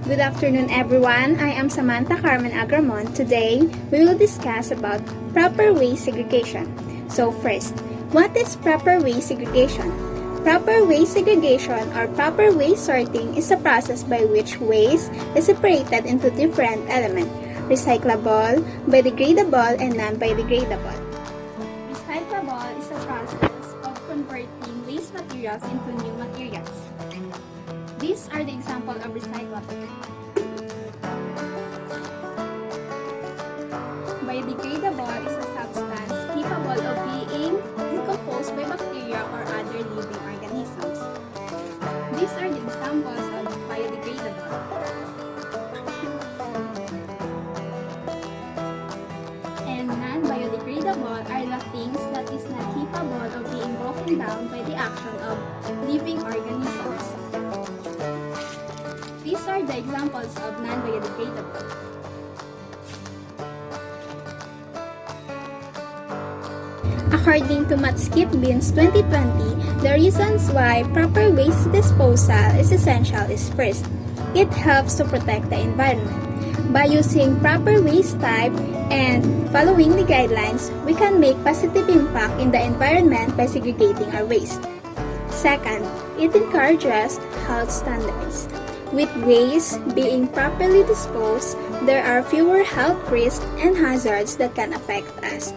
Good afternoon everyone, I am Samantha Carmen Agramon. Today, we will discuss about proper waste segregation. So first, what is proper waste segregation? Proper waste segregation or proper waste sorting is a process by which waste is separated into different elements, recyclable, biodegradable, and non-biodegradable. Recyclable is a process of converting waste materials into new materials. These are the examples of recyclable. Biodegradable is a substance capable of being decomposed by bacteria or other living organisms. These are the examples of biodegradable. And non-biodegradable are the things that is not capable of being broken down by the action of living organisms. These are the examples of non-biodegradable. According to Nstp 2020, the reasons why proper waste disposal is essential is first, it helps to protect the environment. By using proper waste type and following the guidelines, we can make positive impact in the environment by segregating our waste. Second, it encourages health standards. With waste being properly disposed, there are fewer health risks and hazards that can affect us.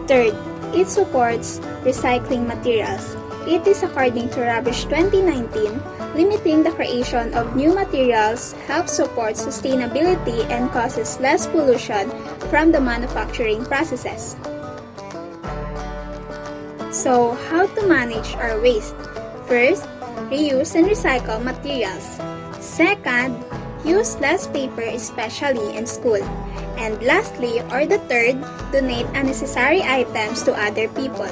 Third, it supports recycling materials. It is according to Rubbish 2019, limiting the creation of new materials helps support sustainability and causes less pollution from the manufacturing processes. So, how to manage our waste? First, reuse and recycle materials. Second, use less paper especially in school. And lastly, or the third, donate unnecessary items to other people.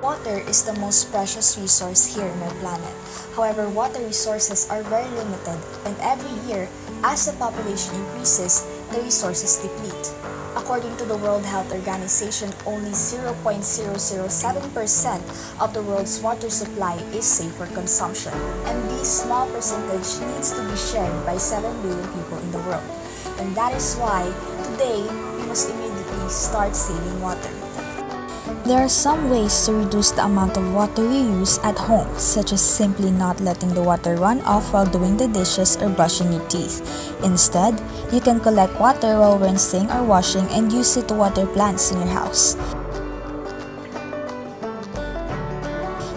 Water is the most precious resource here on our planet. However, water resources are very limited, and every year, as the population increases, the resources deplete. According to the World Health Organization, only 0.007% of the world's water supply is safe for consumption, and this small percentage needs to be shared by 7 billion people in the world. And that is why, today, we must immediately start saving water. There are some ways to reduce the amount of water we use at home, such as simply not letting the water run off while doing the dishes or brushing your teeth. Instead, you can collect water while rinsing or washing and use it to water plants in your house.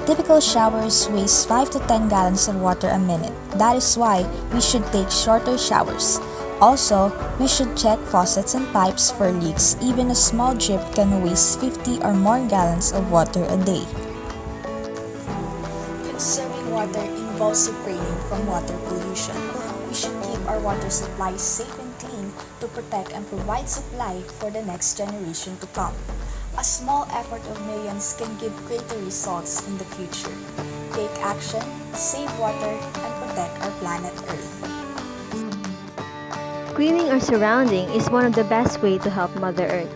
Typical showers waste 5 to 10 gallons of water a minute. That is why we should take shorter showers. Also, we should check faucets and pipes for leaks. Even a small drip can waste 50 or more gallons of water a day. Conserving water involves refraining from water pollution. We should keep our water supply safe and clean to protect and provide supply for the next generation to come. A small effort of millions can give greater results in the future. Take action, save water, and protect our planet Earth. Cleaning our surrounding is one of the best ways to help Mother Earth.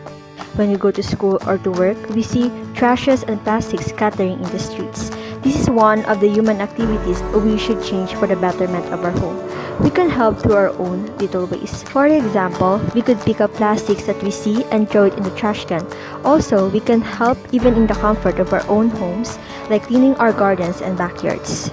When we go to school or to work, we see trashes and plastics scattering in the streets. This is one of the human activities we should change for the betterment of our home. We can help through our own little ways. For example, we could pick up plastics that we see and throw it in the trash can. Also, we can help even in the comfort of our own homes, like cleaning our gardens and backyards.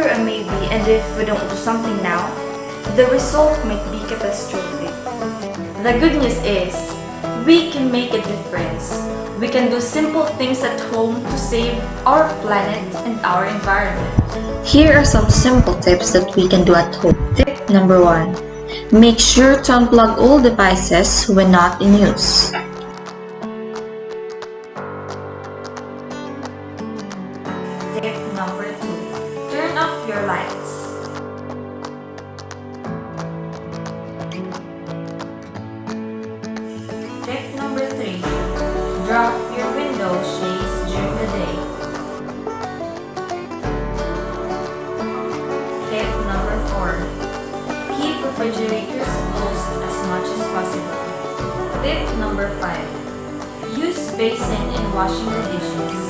a maybe, and if we don't do something now, the result might be catastrophic. The good news is, we can make a difference. We can do simple things at home to save our planet and our environment. Here are some simple tips that we can do at home. Tip number 1. Make sure to unplug all devices when not in use. Tip number 2. Turn off your lights. Tip number 3. Drop your window shades during the day. Tip number 4. Keep refrigerators closed as much as possible. Tip number 5. Use basin in washing the dishes.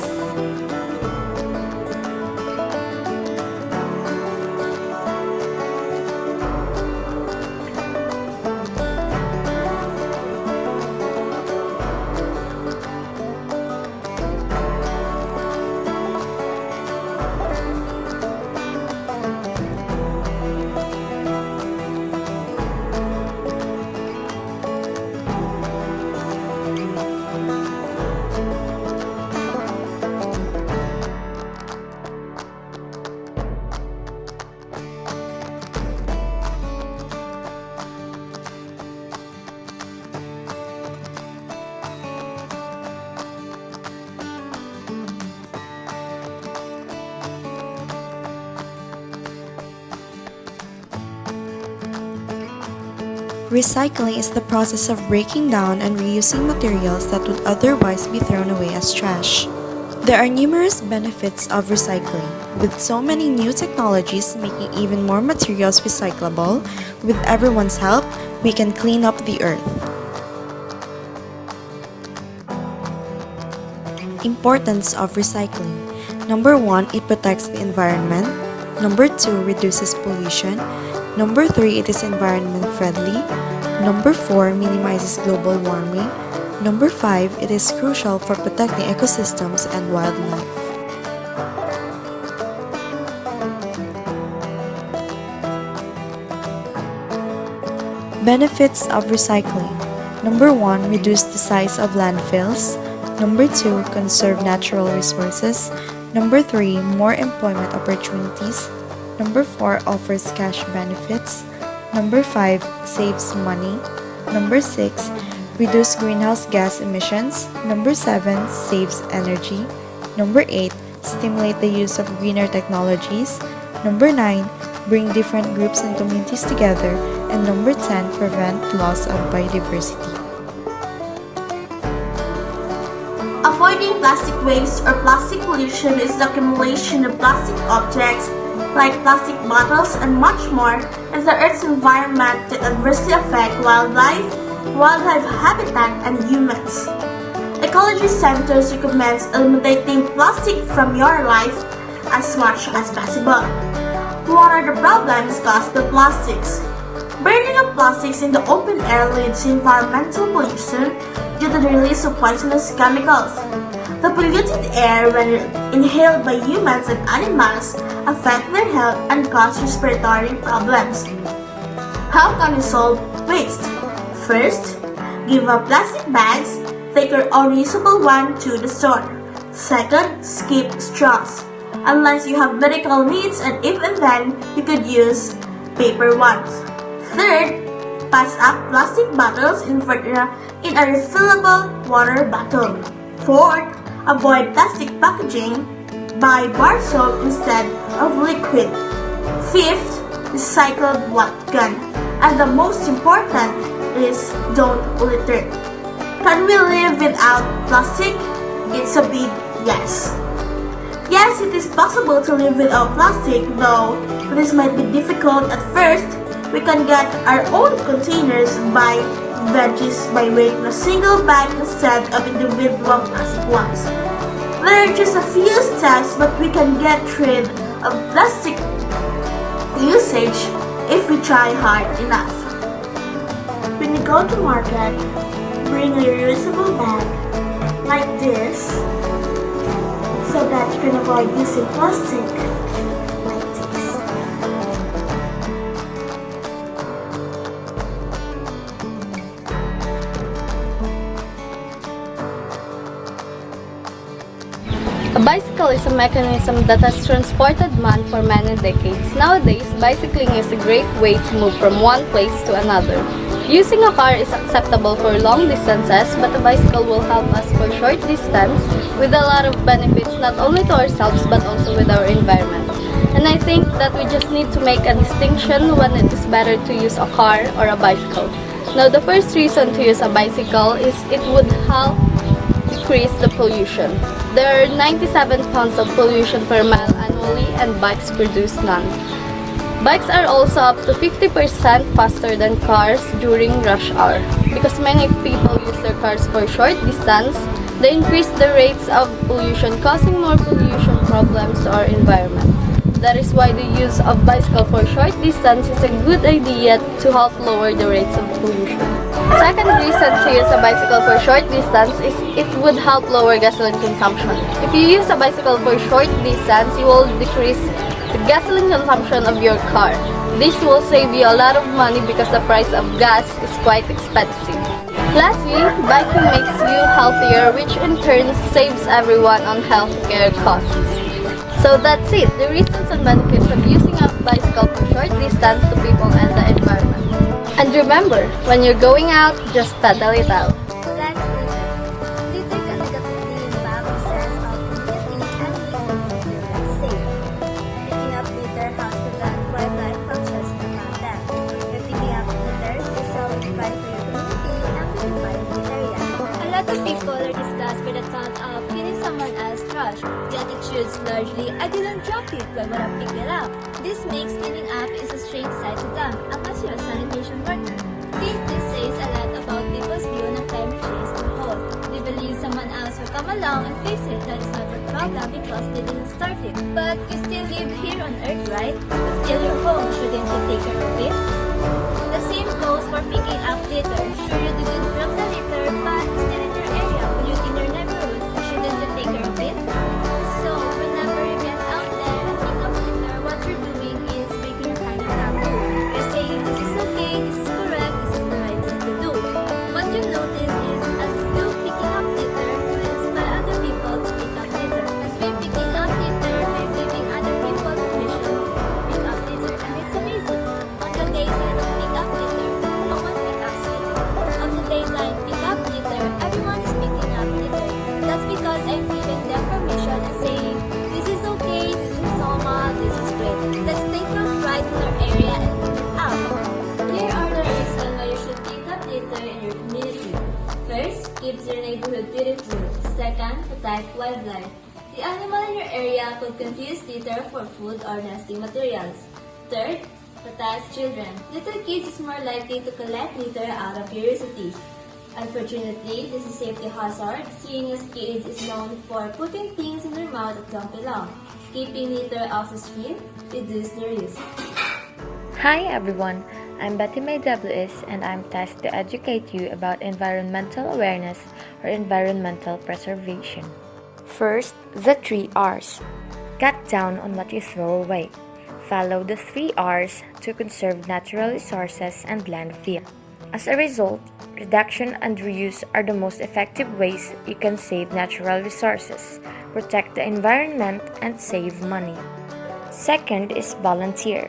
Recycling is the process of breaking down and reusing materials that would otherwise be thrown away as trash. There are numerous benefits of recycling, with so many new technologies making even more materials recyclable. With everyone's help, we can clean up the earth. Importance of recycling. Number 1, it protects the environment. Number 2, reduces pollution. Number 3, it is environment friendly. Number 4, minimizes global warming. Number 5, it is crucial for protecting ecosystems and wildlife. Benefits of recycling. Number 1, reduce the size of landfills. Number 2, conserve natural resources. Number 3, more employment opportunities. Number 4, offers cash benefits. Number 5, saves money. Number 6, reduce greenhouse gas emissions. Number 7, saves energy. Number 8, stimulate the use of greener technologies. Number 9, bring different groups and communities together. And number 10, prevent loss of biodiversity. Avoiding plastic waste or plastic pollution is the accumulation of plastic objects like plastic bottles and much more in the Earth's environment that adversely affect wildlife habitat, and humans. Ecology Centers recommends eliminating plastic from your life as much as possible. What are the problems caused by plastics? Burning of plastics in the open air leads to environmental pollution due to the release of poisonous chemicals. The polluted air, when inhaled by humans and animals, affect their health and cause respiratory problems. How can we solve waste? First, give up plastic bags. Take your own reusable one to the store. Second, skip straws. Unless you have medical needs, and even then, you could use paper ones. Third, pass up plastic bottles in a refillable water bottle. Fourth, avoid plastic packaging. Buy bar soap instead of liquid. Fifth, recycled water gun. And the most important is don't litter. Can we live without plastic? It's a big yes. Yes, it is possible to live without plastic, though this might be difficult at first. We can get our own containers, buy veggies by weight in a single bag instead of individual plastic ones. There are just a few steps, but we can get rid of plastic usage if we try hard enough. When you go to market, bring a reusable bag like this so that you can avoid using plastic like this. A bicycle is a mechanism that has transported man for many decades. Nowadays, bicycling is a great way to move from one place to another. Using a car is acceptable for long distances, but a bicycle will help us for short distance with a lot of benefits not only to ourselves but also with our environment. And I think that we just need to make a distinction when it is better to use a car or a bicycle. Now, the first reason to use a bicycle is it would help decrease the pollution. There are 97 tons of pollution per mile annually and bikes produce none. Bikes are also up to 50% faster than cars during rush hour. Because many people use their cars for short distance, they increase the rates of pollution, causing more pollution problems to our environment. That is why the use of bicycle for short distance is a good idea to help lower the rates of pollution. Second reason to use a bicycle for short distance is it would help lower gasoline consumption. If you use a bicycle for short distance, you will decrease the gasoline consumption of your car. This will save you a lot of money because the price of gas is quite expensive. Lastly, biking makes you healthier, which in turn saves everyone on healthcare costs. So that's it, the reasons and benefits of using a bicycle for short distance to people and the environment. And remember, when you're going out, just pedal it out. Litter can negatively impact the sense of community and make people feel less safe. Picking up litter helps prevent wildlife from trespassing on them. By picking up litter, you show respect for your community and beautify the area. A lot of people are disgusted by the thought of cleaning someone else's trash. The attitude is largely, I didn't drop it, why would I pick it up? This makes cleaning up is a strange sight to them, unless you're a sanitation worker. This says a lot about people's view on climate change as a whole. They believe someone else will come along and fix it, that is not their problem because they didn't start it. But you still live here on Earth, right? It's still your home, shouldn't you take care of it? The same goes for picking up litter. Sure, you didn't drop the litter, but it's still in your area, polluting your neighborhood. Shouldn't you take care of it? So, whenever you get out there and pick up litter, what you're doing is making your kind of taboo. You're saying this is okay, this is correct, this is the right thing to do. What you notice is, as you picking up litter, you inspire other people to pick up litter. As we're picking up litter, we're giving other people permission to pick up litter, and it's amazing. On the days I don't pick up litter, no one picks up litter. On the days I pick up litter, everyone is picking up litter. That's because I'm giving them permission and saying, this is okay, this is normal, this is great. Let's take your pride in our area and pick it up. Here are the reasons why you should pick up litter in your community. First, keeps your neighborhood beautiful. Second, protect wildlife. The animal in your area could confuse litter for food or nesting materials. Third, protects children. Little kids is more likely to collect litter out of curiosity. Unfortunately, this is a safety hazard, seeing as kids is known for putting things in their mouth that don't belong. Keeping litter off the street reduces the risk. Hi everyone, I'm Betty May WS and I'm tasked to educate you about environmental awareness or environmental preservation. First, the 3 R's. Cut down on what you throw away. Follow the 3 R's to conserve natural resources and landfill. As a result, reduction and reuse are the most effective ways you can save natural resources, protect the environment, and save money. Second is volunteer.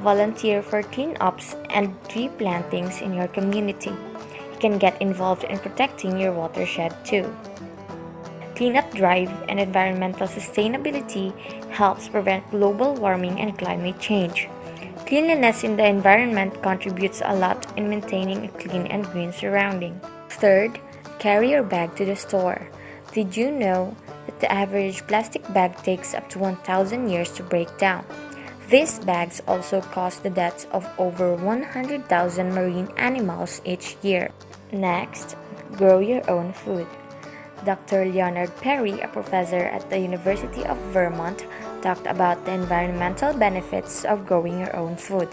Volunteer for cleanups and tree plantings in your community. You can get involved in protecting your watershed too. Cleanup drive and environmental sustainability helps prevent global warming and climate change. Cleanliness in the environment contributes a lot in maintaining a clean and green surrounding. Third, carry your bag to the store. Did you know that the average plastic bag takes up to 1,000 years to break down? These bags also cause the deaths of over 100,000 marine animals each year. Next, grow your own food. Dr. Leonard Perry, a professor at the University of Vermont, talked about the environmental benefits of growing your own food.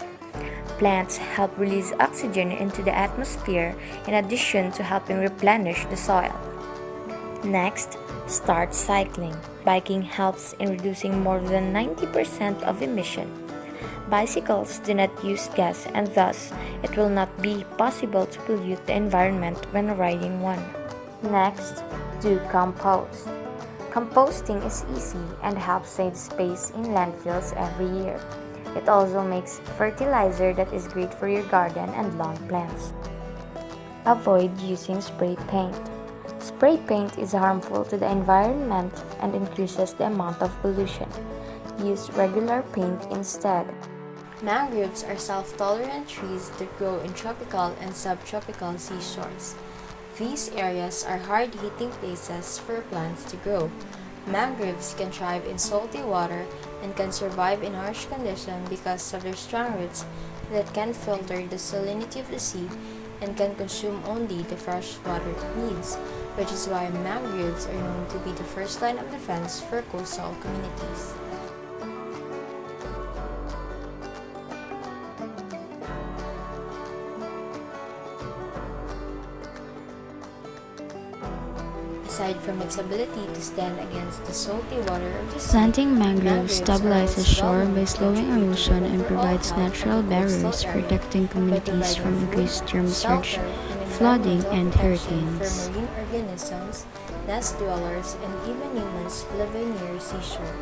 Plants help release oxygen into the atmosphere in addition to helping replenish the soil. Next, start cycling. Biking helps in reducing more than 90% of emission. Bicycles do not use gas and thus it will not be possible to pollute the environment when riding one. Next, do compost. Composting is easy and helps save space in landfills every year. It also makes fertilizer that is great for your garden and lawn plants. Avoid using spray paint. Spray paint is harmful to the environment and increases the amount of pollution. Use regular paint instead. Mangroves are self-tolerant trees that grow in tropical and subtropical seashores. These areas are hard-hitting places for plants to grow. Mangroves can thrive in salty water and can survive in harsh conditions because of their strong roots that can filter the salinity of the sea and can consume only the fresh water it needs, which is why mangroves are known to be the first line of defense for coastal communities. Aside from its ability to stand against the salty water of the sea, Planting mangroves stabilizes shore by slowing erosion and provides natural barriers protecting communities from increased storm surge, flooding, and hurricanes. For marine organisms, nest dwellers, and even humans living near seashore.